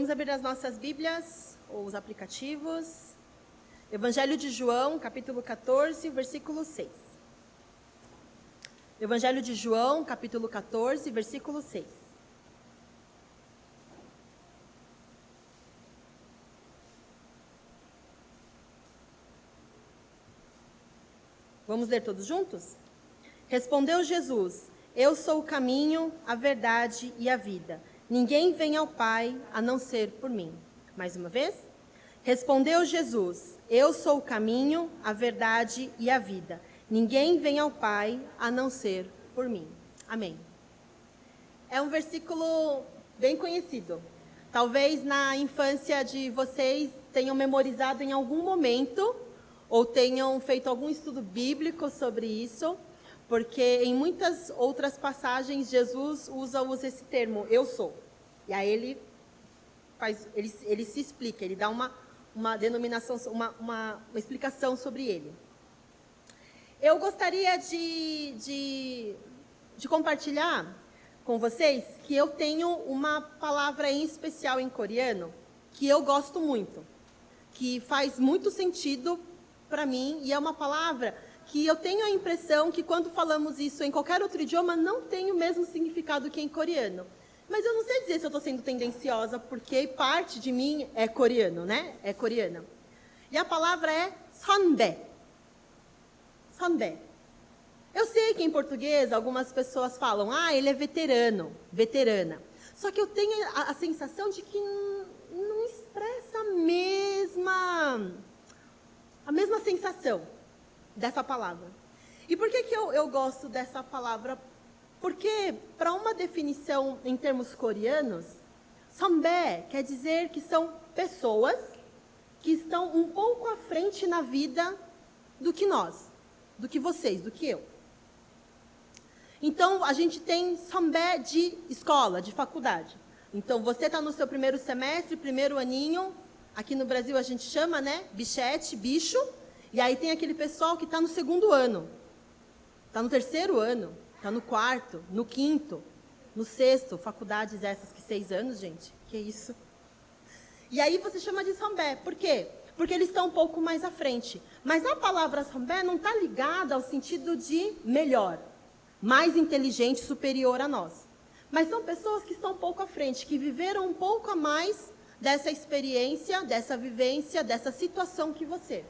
Vamos abrir as nossas Bíblias, ou os aplicativos. Evangelho de João, capítulo 14, versículo 6. Evangelho de João, capítulo 14, versículo 6. Vamos ler todos juntos? Respondeu Jesus: Eu sou o caminho, a verdade e a vida. Ninguém vem ao Pai a não ser por mim. Mais uma vez. Respondeu Jesus: Eu sou o caminho, a verdade e a vida. Ninguém vem ao Pai a não ser por mim. Amém. É um versículo bem conhecido. Talvez na infância de vocês tenham memorizado em algum momento ou tenham feito algum estudo bíblico sobre isso, porque em muitas outras passagens Jesus usa esse termo, eu sou. E aí ele se explica, ele dá uma denominação, uma explicação sobre ele. Eu gostaria de compartilhar com vocês que eu tenho uma palavra em especial em coreano que eu gosto muito, que faz muito sentido para mim, e é uma palavra que eu tenho a impressão que quando falamos isso em qualquer outro idioma não tem o mesmo significado que em coreano. Mas eu não sei dizer se eu estou sendo tendenciosa, porque parte de mim é coreano, né? É coreana. E a palavra é 선배. 선배. Eu sei que em português algumas pessoas falam, ele é veterano, veterana. Só que eu tenho a sensação de que não expressa a mesma sensação dessa palavra. E por que eu gosto dessa palavra? Porque, para uma definição em termos coreanos, 선배 quer dizer que são pessoas que estão um pouco à frente na vida do que nós, do que vocês, do que eu. Então, a gente tem 선배 de escola, de faculdade. Então, você está no seu primeiro semestre, primeiro aninho. Aqui no Brasil a gente chama, né, bichete, bicho. E aí tem aquele pessoal que está no segundo ano, está no terceiro ano, está no quarto, no quinto, no sexto. Faculdades essas que 6 anos, gente. Que isso? E aí você chama de 선배. Por quê? Porque eles estão um pouco mais à frente. Mas a palavra 선배 não está ligada ao sentido de melhor, mais inteligente, superior a nós. Mas são pessoas que estão um pouco à frente, que viveram um pouco a mais dessa experiência, dessa vivência, dessa situação que você.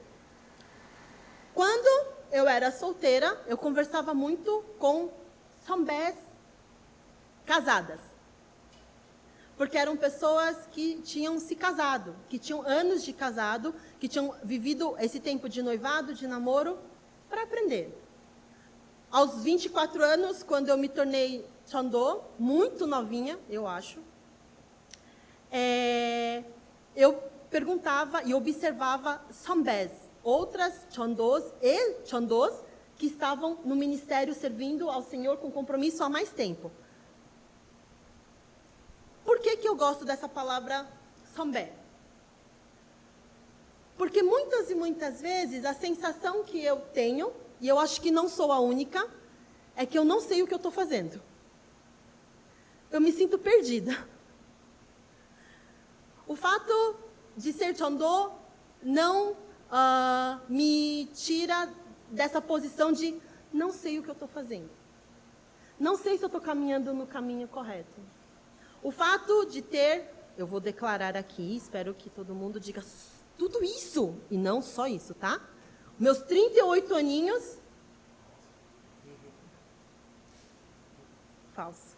Quando eu era solteira, eu conversava muito com 선배s casadas. Porque eram pessoas que tinham se casado, que tinham anos de casado, que tinham vivido esse tempo de noivado, de namoro, para aprender. Aos 24 anos, quando eu me tornei chondô, muito novinha, eu acho, eu perguntava e observava 선배s, outras chondôs e chondôs que estavam no ministério servindo ao Senhor com compromisso há mais tempo. Por que eu gosto dessa palavra 선배? Porque muitas e muitas vezes a sensação que eu tenho, e eu acho que não sou a única, é que eu não sei o que eu estou fazendo. Eu me sinto perdida. O fato de ser chondô não me tira dessa posição de não sei o que eu estou fazendo. Não sei se eu estou caminhando no caminho correto. O fato de ter, eu vou declarar aqui, espero que todo mundo diga tudo isso, e não só isso, tá? Meus 38 aninhos... Falso.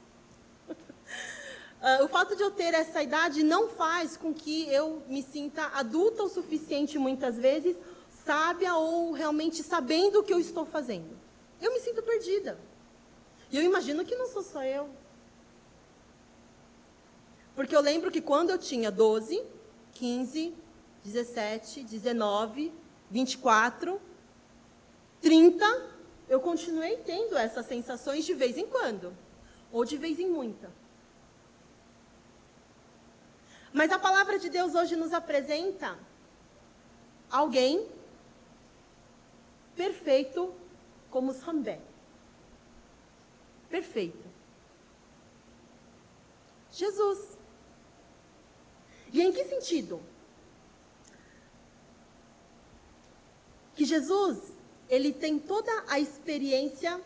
O fato de eu ter essa idade não faz com que eu me sinta adulta o suficiente, muitas vezes, sábia ou realmente sabendo o que eu estou fazendo. Eu me sinto perdida. E eu imagino que não sou só eu. Porque eu lembro que quando eu tinha 12, 15, 17, 19, 24, 30, eu continuei tendo essas sensações de vez em quando. Ou de vez em muita. Mas a palavra de Deus hoje nos apresenta alguém perfeito como 선배. Perfeito. Jesus. E em que sentido? Que Jesus, ele tem toda a experiência,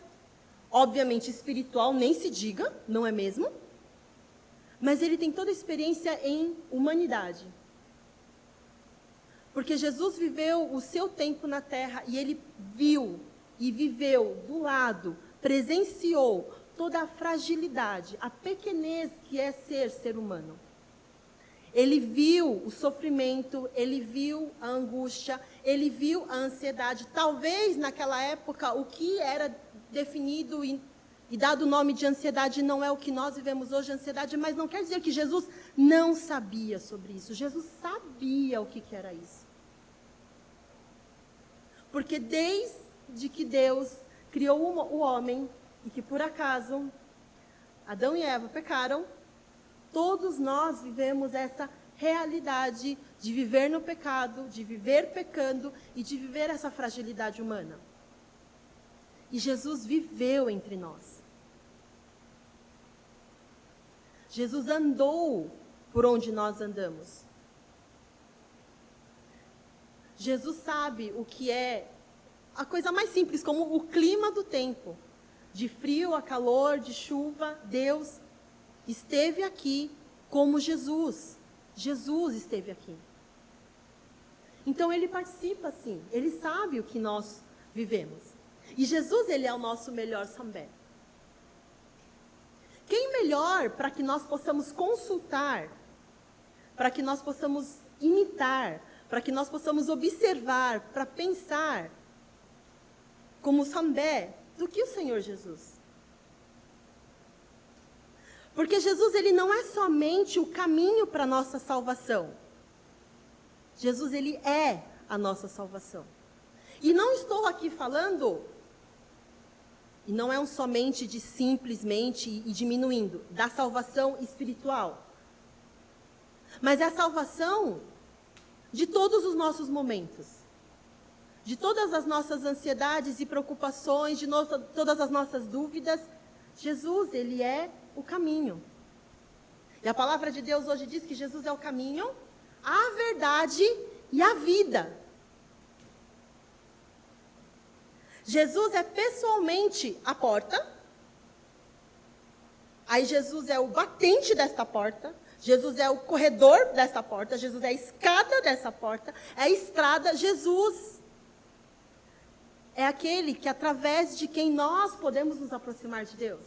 obviamente espiritual, nem se diga, não é mesmo? Mas ele tem toda a experiência em humanidade. Porque Jesus viveu o seu tempo na terra e ele viu e viveu do lado, presenciou toda a fragilidade, a pequenez que é ser humano. Ele viu o sofrimento, ele viu a angústia, ele viu a ansiedade. Talvez naquela época o que era definido e dado o nome de ansiedade não é o que nós vivemos hoje, ansiedade, mas não quer dizer que Jesus não sabia sobre isso. Jesus sabia o que era isso. Porque desde que Deus criou o homem, e que por acaso Adão e Eva pecaram, todos nós vivemos essa realidade de viver no pecado, de viver pecando e de viver essa fragilidade humana. E Jesus viveu entre nós. Jesus andou por onde nós andamos. Jesus sabe o que é a coisa mais simples, como o clima do tempo. De frio a calor, de chuva, Deus esteve aqui como Jesus. Jesus esteve aqui. Então ele participa, sim. Ele sabe o que nós vivemos. E Jesus, ele é o nosso melhor sambé. Quem melhor para que nós possamos consultar, para que nós possamos imitar, para que nós possamos observar, para pensar como sambé, do que o Senhor Jesus? Porque Jesus, ele não é somente o caminho para a nossa salvação. Jesus, ele é a nossa salvação. E não estou aqui falando, e não é um somente de simplesmente e diminuindo, da salvação espiritual. Mas é a salvação de todos os nossos momentos. De todas as nossas ansiedades e preocupações, de todas as nossas dúvidas. Jesus, ele é o caminho. E a palavra de Deus hoje diz que Jesus é o caminho, a verdade e a vida. Jesus é pessoalmente a porta. Aí Jesus é o batente desta porta. Jesus é o corredor dessa porta. Jesus é a escada dessa porta. É a estrada. Jesus é aquele que, através de quem nós podemos nos aproximar de Deus.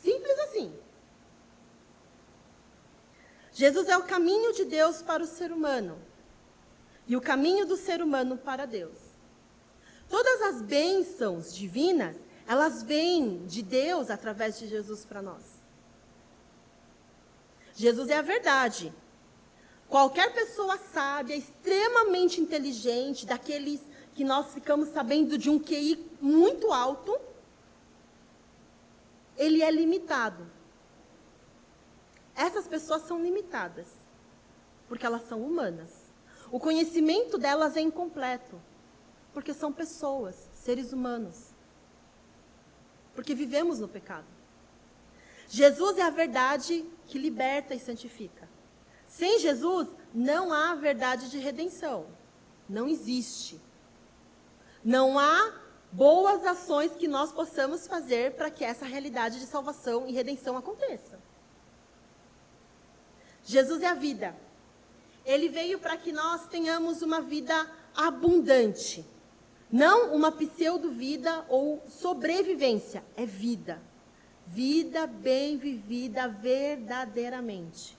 Simples assim. Jesus é o caminho de Deus para o ser humano. E o caminho do ser humano para Deus. Todas as bênçãos divinas, elas vêm de Deus através de Jesus para nós. Jesus é a verdade. Qualquer pessoa sábia, extremamente inteligente, daqueles que nós ficamos sabendo de um QI muito alto, ele é limitado. Essas pessoas são limitadas, porque elas são humanas. O conhecimento delas é incompleto, porque são pessoas, seres humanos. Porque vivemos no pecado. Jesus é a verdade que liberta e santifica. Sem Jesus, não há verdade de redenção. Não existe. Não há boas ações que nós possamos fazer para que essa realidade de salvação e redenção aconteça. Jesus é a vida. Ele veio para que nós tenhamos uma vida abundante. Não uma pseudo-vida ou sobrevivência. É vida. Vida bem vivida verdadeiramente.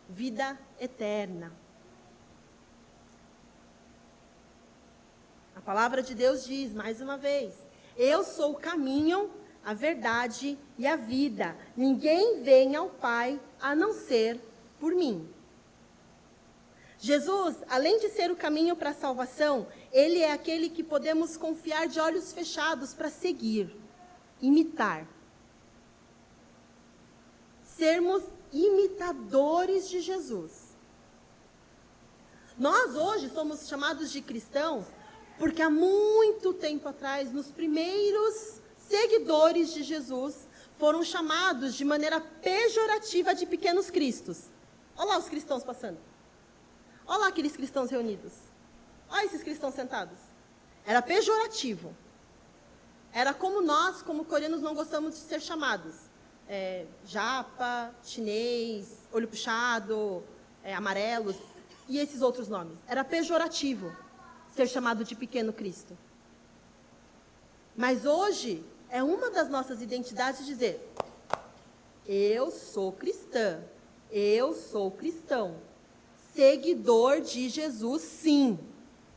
Vida eterna. A palavra de Deus diz, mais uma vez, eu sou o caminho, a verdade e a vida. Ninguém vem ao Pai a não ser por mim. Jesus, além de ser o caminho para a salvação, ele é aquele que podemos confiar de olhos fechados para seguir, imitar. Sermos imitadores de Jesus. Nós hoje somos chamados de cristãos porque há muito tempo atrás, nos primeiros seguidores de Jesus, foram chamados de maneira pejorativa de pequenos cristos. Olha lá os cristãos passando. Olha lá aqueles cristãos reunidos. Olha esses cristãos sentados. Era pejorativo. Era como nós, como coreanos, não gostamos de ser chamados. Japa, chinês, olho puxado, amarelos, e esses outros nomes. Era pejorativo ser chamado de pequeno Cristo. Mas hoje, é uma das nossas identidades dizer: eu sou cristã, eu sou cristão, seguidor de Jesus, sim.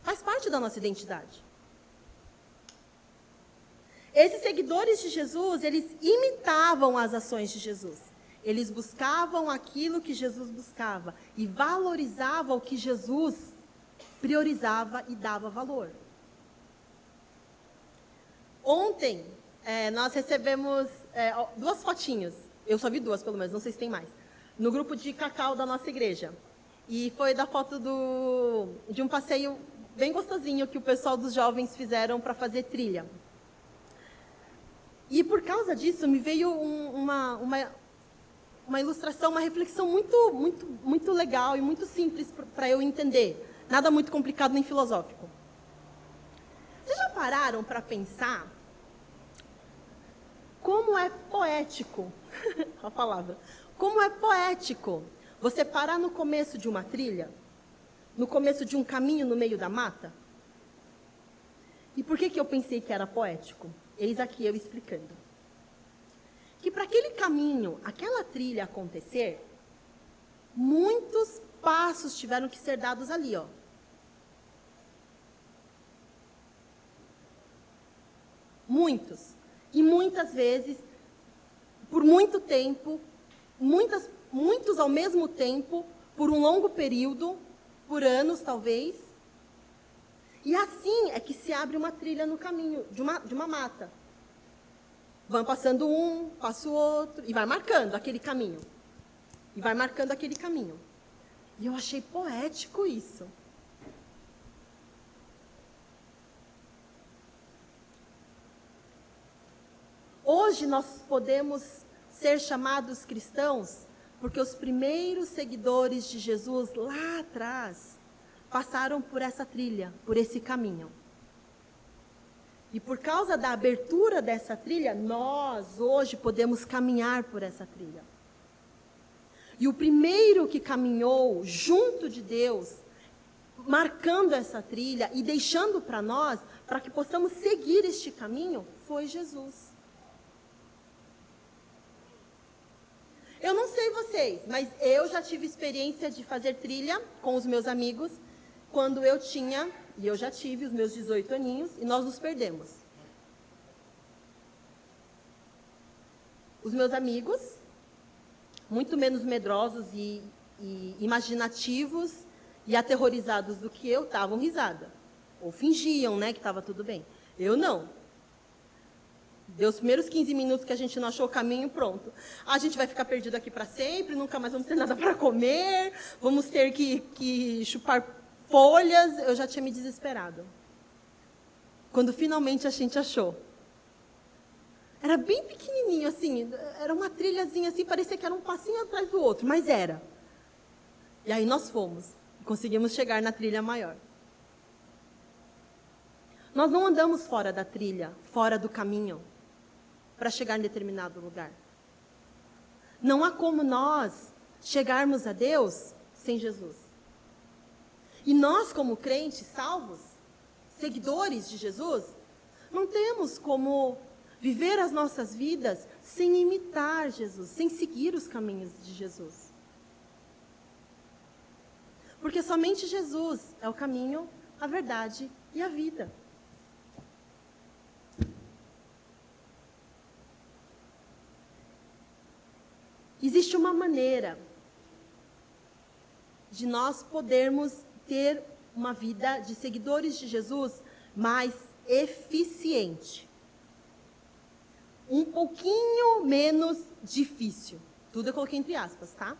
Faz parte da nossa identidade. Esses seguidores de Jesus, eles imitavam as ações de Jesus. Eles buscavam aquilo que Jesus buscava e valorizavam o que Jesus priorizava e dava valor. Ontem, nós recebemos 2 fotinhos. Eu só vi 2, pelo menos, não sei se tem mais. No grupo de cacau da nossa igreja. E foi da foto de um passeio bem gostosinho que o pessoal dos jovens fizeram para fazer trilha. E por causa disso, me veio uma ilustração, uma reflexão muito legal e muito simples para eu entender. Nada muito complicado nem filosófico. Vocês já pararam para pensar como é poético, a palavra, como é poético você parar no começo de uma trilha, no começo de um caminho no meio da mata? E por que eu pensei que era poético? Eis aqui eu explicando. Que para aquele caminho, aquela trilha acontecer, muitos passos tiveram que ser dados ali, ó. Muitos. E muitas vezes, por muito tempo, muitos ao mesmo tempo, por um longo período, por anos talvez. E assim é que se abre uma trilha no caminho de uma mata. Vão passando um, passa o outro, e vai marcando aquele caminho. E vai marcando aquele caminho. E eu achei poético isso. Hoje nós podemos ser chamados cristãos porque os primeiros seguidores de Jesus lá atrás passaram por essa trilha, por esse caminho. E por causa da abertura dessa trilha, nós hoje podemos caminhar por essa trilha. E o primeiro que caminhou junto de Deus, marcando essa trilha e deixando para nós, para que possamos seguir este caminho, foi Jesus. Eu não sei vocês, mas eu já tive experiência de fazer trilha com os meus amigos quando eu tinha, e eu já tive os meus 18 aninhos, e nós nos perdemos. Os meus amigos, muito menos medrosos e imaginativos e aterrorizados do que eu, estavam risada. Ou fingiam, né, que estava tudo bem. Eu não. Deu os primeiros 15 minutos que a gente não achou o caminho, pronto. A gente vai ficar perdido aqui para sempre, nunca mais vamos ter nada para comer, vamos ter que chupar folhas. Eu já tinha me desesperado. Quando finalmente a gente achou. Era bem pequenininho, assim, era uma trilhazinha assim, parecia que era um passinho atrás do outro, mas era. E aí nós fomos, conseguimos chegar na trilha maior. Nós não andamos fora da trilha, fora do caminho, para chegar em determinado lugar. Não há como nós chegarmos a Deus sem Jesus. E nós, como crentes salvos, seguidores de Jesus, não temos como viver as nossas vidas sem imitar Jesus, sem seguir os caminhos de Jesus. Porque somente Jesus é o caminho, a verdade e a vida. Existe uma maneira de nós podermos ter uma vida de seguidores de Jesus mais eficiente. Um pouquinho menos difícil. Tudo eu coloquei entre aspas, tá?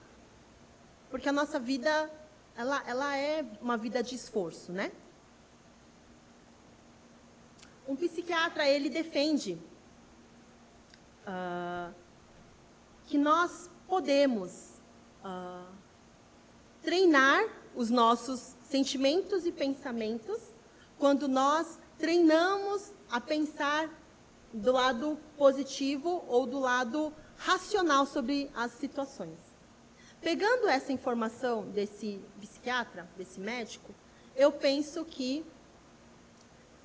Porque a nossa vida, ela é uma vida de esforço, né? Um psiquiatra, ele defende que nós podemos treinar os nossos sentimentos e pensamentos quando nós treinamos a pensar do lado positivo ou do lado racional sobre as situações. Pegando essa informação desse psiquiatra, desse médico, eu penso que,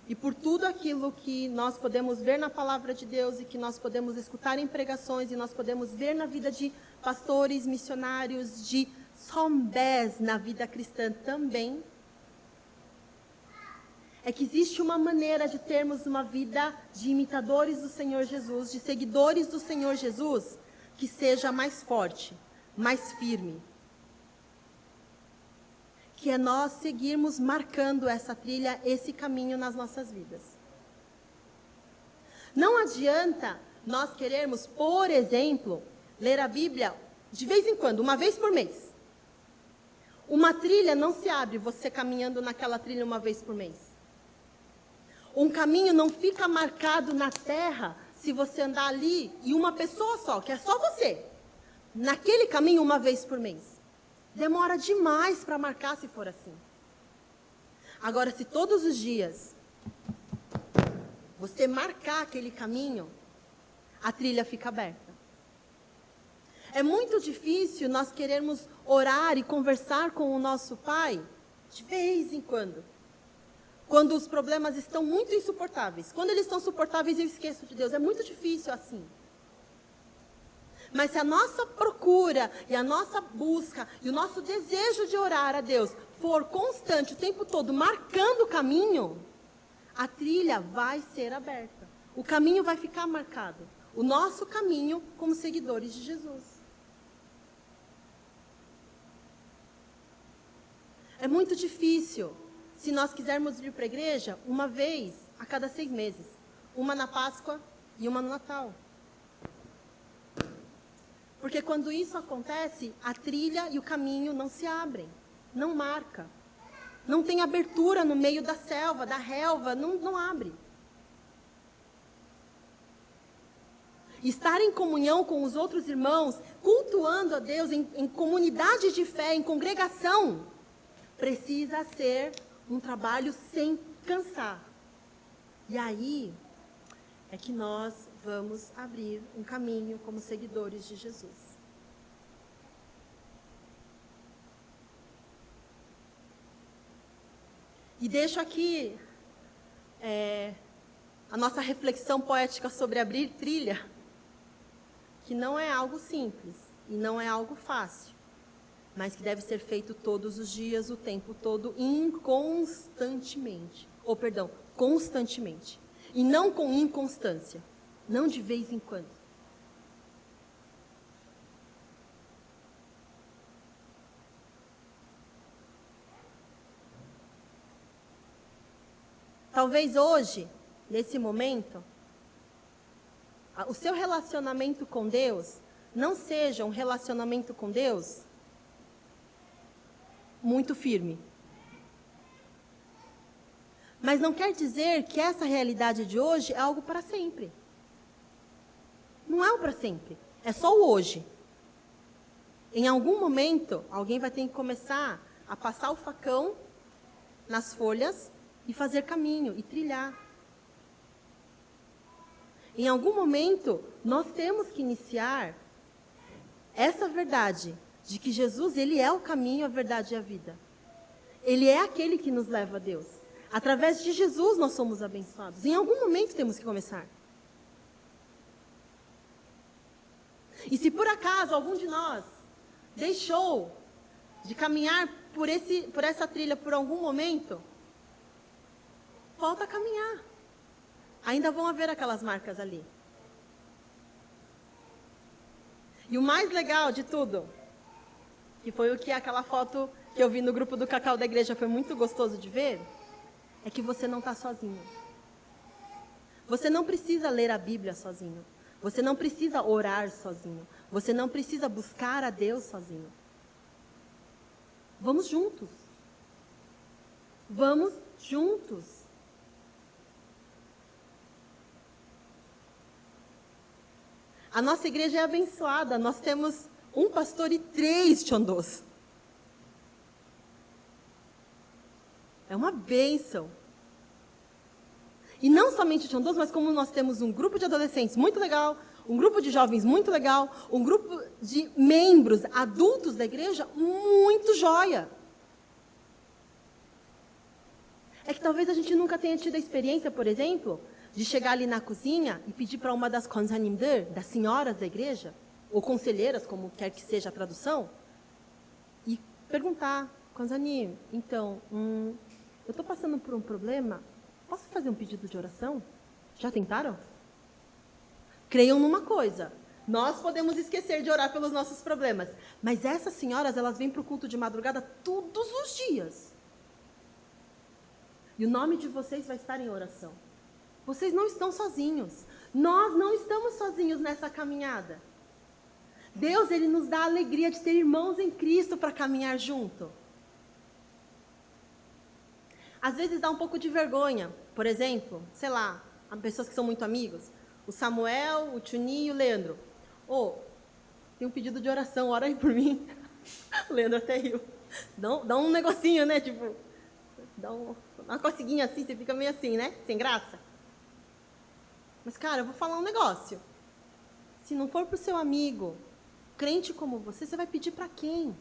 e por tudo aquilo que nós podemos ver na palavra de Deus e que nós podemos escutar em pregações e nós podemos ver na vida de pastores, missionários, de sombés na vida cristã também, é que existe uma maneira de termos uma vida de imitadores do Senhor Jesus, de seguidores do Senhor Jesus, que seja mais forte, mais firme. Que é nós seguirmos marcando essa trilha, esse caminho nas nossas vidas. Não adianta nós querermos, por exemplo, ler a Bíblia de vez em quando, uma vez por mês. Uma trilha não se abre você caminhando naquela trilha uma vez por mês. Um caminho não fica marcado na terra se você andar ali e uma pessoa só, que é só você, naquele caminho uma vez por mês. Demora demais para marcar se for assim. Agora, se todos os dias você marcar aquele caminho, a trilha fica aberta. É muito difícil nós querermos orar e conversar com o nosso Pai de vez em quando. Quando os problemas estão muito insuportáveis. Quando eles estão suportáveis, eu esqueço de Deus. É muito difícil assim. Mas se a nossa procura e a nossa busca e o nosso desejo de orar a Deus for constante o tempo todo, marcando o caminho, a trilha vai ser aberta. O caminho vai ficar marcado. O nosso caminho como seguidores de Jesus. É muito difícil se nós quisermos ir para a igreja uma vez a cada 6 meses. Uma na Páscoa e uma no Natal. Porque quando isso acontece, a trilha e o caminho não se abrem, não marca. Não tem abertura no meio da selva, da relva, não abre. Estar em comunhão com os outros irmãos, cultuando a Deus em comunidade de fé, em congregação, precisa ser um trabalho sem cansar. E aí é que nós vamos abrir um caminho como seguidores de Jesus. E deixo aqui a nossa reflexão poética sobre abrir trilha, que não é algo simples e não é algo fácil, mas que deve ser feito todos os dias, o tempo todo, constantemente. E não com inconstância, não de vez em quando. Talvez hoje, nesse momento, o seu relacionamento com Deus não seja um relacionamento com Deus muito firme. Mas não quer dizer que essa realidade de hoje é algo para sempre. Não é o para sempre, é só o hoje. Em algum momento, alguém vai ter que começar a passar o facão nas folhas e fazer caminho, e trilhar. Em algum momento, nós temos que iniciar essa verdade de que Jesus, Ele é o caminho, a verdade e a vida. Ele é aquele que nos leva a Deus. Através de Jesus nós somos abençoados. Em algum momento temos que começar. E se por acaso algum de nós deixou de caminhar por essa trilha por algum momento, volta a caminhar. Ainda vão haver aquelas marcas ali. E o mais legal de tudo, que foi o que aquela foto que eu vi no grupo do Cacau da igreja foi muito gostoso de ver, é que você não está sozinho. Você não precisa ler a Bíblia sozinho. Você não precisa orar sozinho. Você não precisa buscar a Deus sozinho. Vamos juntos. Vamos juntos. A nossa igreja é abençoada. Nós temos um pastor e 3 Chondôs. É uma bênção. E não somente Chondôs, mas como nós temos um grupo de adolescentes muito legal, um grupo de jovens muito legal, um grupo de membros adultos da igreja muito joia. É que talvez a gente nunca tenha tido a experiência, por exemplo, de chegar ali na cozinha e pedir para uma das konsanimder, das senhoras da igreja, ou conselheiras, como quer que seja a tradução, e perguntar, konsanim, então, eu estou passando por um problema, posso fazer um pedido de oração? Já tentaram? Creiam numa coisa, nós podemos esquecer de orar pelos nossos problemas, mas essas senhoras, elas vêm para o culto de madrugada todos os dias. E o nome de vocês vai estar em oração. Vocês não estão sozinhos. Nós não estamos sozinhos nessa caminhada. Deus, Ele nos dá a alegria de ter irmãos em Cristo para caminhar junto. Às vezes dá um pouco de vergonha. Por exemplo, sei lá, pessoas que são muito amigos. O Samuel, o Tchuni e o Leandro. Tem um pedido de oração, ora aí por mim. O Leandro até riu. Dá um negocinho, né? Tipo, dá uma coceguinha assim, você fica meio assim, né? Sem graça. Mas, cara, eu vou falar um negócio. Se não for para o seu amigo, crente como você vai pedir para quem?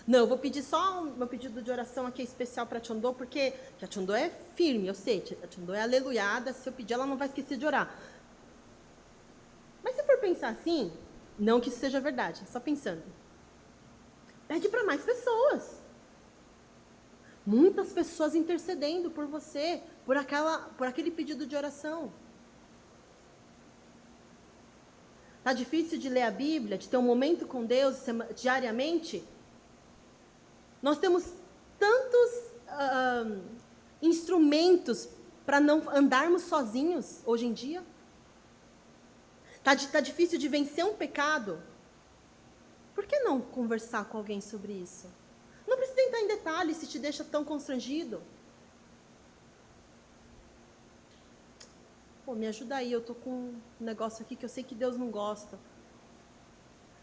Não, eu vou pedir só meu pedido de oração aqui especial para a Chondô, porque a Chondô é firme, eu sei. A Chondô é aleluiada, se eu pedir, ela não vai esquecer de orar. Mas se for pensar assim, não que isso seja verdade, só pensando. Pede para mais pessoas. Muitas pessoas intercedendo por você, por aquele pedido de oração. Está difícil de ler a Bíblia, de ter um momento com Deus diariamente? Nós temos tantos instrumentos para não andarmos sozinhos hoje em dia. Está difícil de vencer um pecado? Por que não conversar com alguém sobre isso? Não precisa entrar em detalhes se te deixa tão constrangido. Me ajuda aí, eu estou com um negócio aqui que eu sei que Deus não gosta.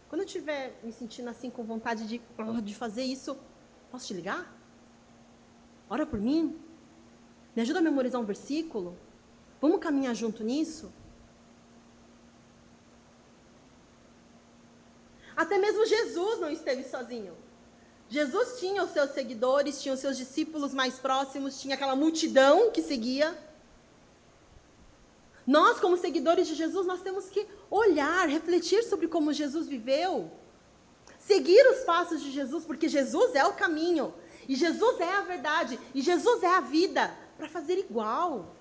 Quando eu estiver me sentindo assim com vontade de fazer isso, posso te ligar? Ora por mim? Me ajuda a memorizar um versículo? Vamos caminhar junto nisso? Até mesmo Jesus não esteve sozinho. Jesus tinha os seus seguidores, tinha os seus discípulos mais próximos, tinha aquela multidão que seguia. Nós, como seguidores de Jesus, nós temos que olhar, refletir sobre como Jesus viveu. Seguir os passos de Jesus, porque Jesus é o caminho, e Jesus é a verdade, e Jesus é a vida, para fazer igual.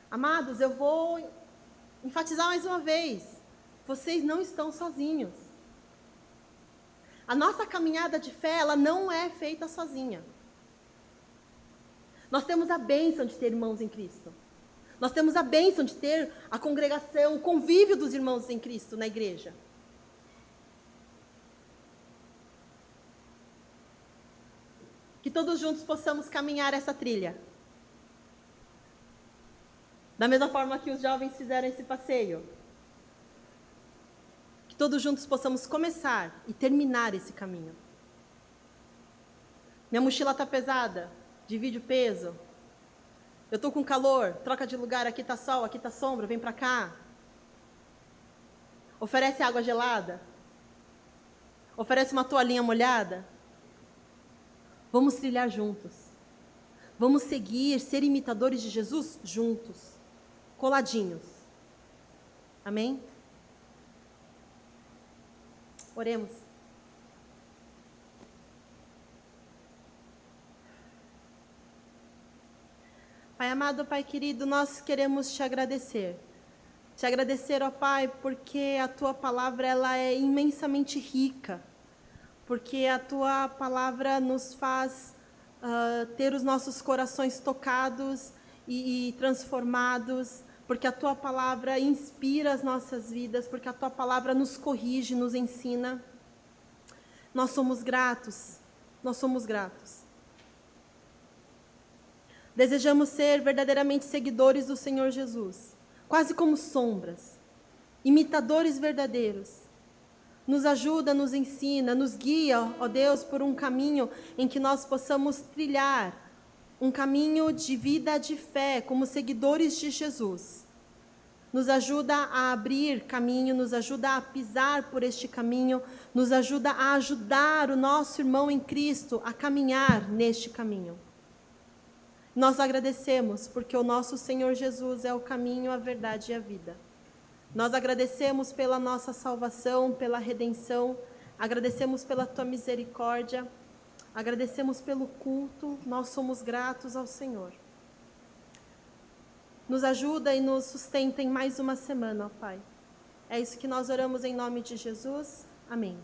Amados, eu vou enfatizar mais uma vez, vocês não estão sozinhos. A nossa caminhada de fé, ela não é feita sozinha. Nós temos a bênção de ter irmãos em Cristo. Nós temos a bênção de ter a congregação, o convívio dos irmãos em Cristo na igreja. Que todos juntos possamos caminhar essa trilha. Da mesma forma que os jovens fizeram esse passeio. Que todos juntos possamos começar e terminar esse caminho. Minha mochila está pesada, divide o peso. Eu estou com calor, troca de lugar, aqui está sol, aqui está sombra, vem para cá. Oferece água gelada. Oferece uma toalhinha molhada. Vamos trilhar juntos. Vamos seguir, ser imitadores de Jesus juntos. Coladinhos. Amém? Oremos. Pai amado, Pai querido, nós queremos te agradecer. Te agradecer, ó Pai, porque a Tua palavra ela é imensamente rica. Porque a Tua palavra nos faz ter os nossos corações tocados e transformados. Porque a Tua palavra inspira as nossas vidas. Porque a Tua palavra nos corrige, nos ensina. Nós somos gratos. Nós somos gratos. Desejamos ser verdadeiramente seguidores do Senhor Jesus, quase como sombras, imitadores verdadeiros. Nos ajuda, nos ensina, nos guia, ó Deus, por um caminho em que nós possamos trilhar, um caminho de vida de fé, como seguidores de Jesus. Nos ajuda a abrir caminho, nos ajuda a pisar por este caminho, nos ajuda a ajudar o nosso irmão em Cristo a caminhar neste caminho. Nós agradecemos porque o nosso Senhor Jesus é o caminho, a verdade e a vida. Nós agradecemos pela nossa salvação, pela redenção, agradecemos pela tua misericórdia, agradecemos pelo culto, nós somos gratos ao Senhor. Nos ajuda e nos sustenta em mais uma semana, ó Pai. É isso que nós oramos em nome de Jesus. Amém.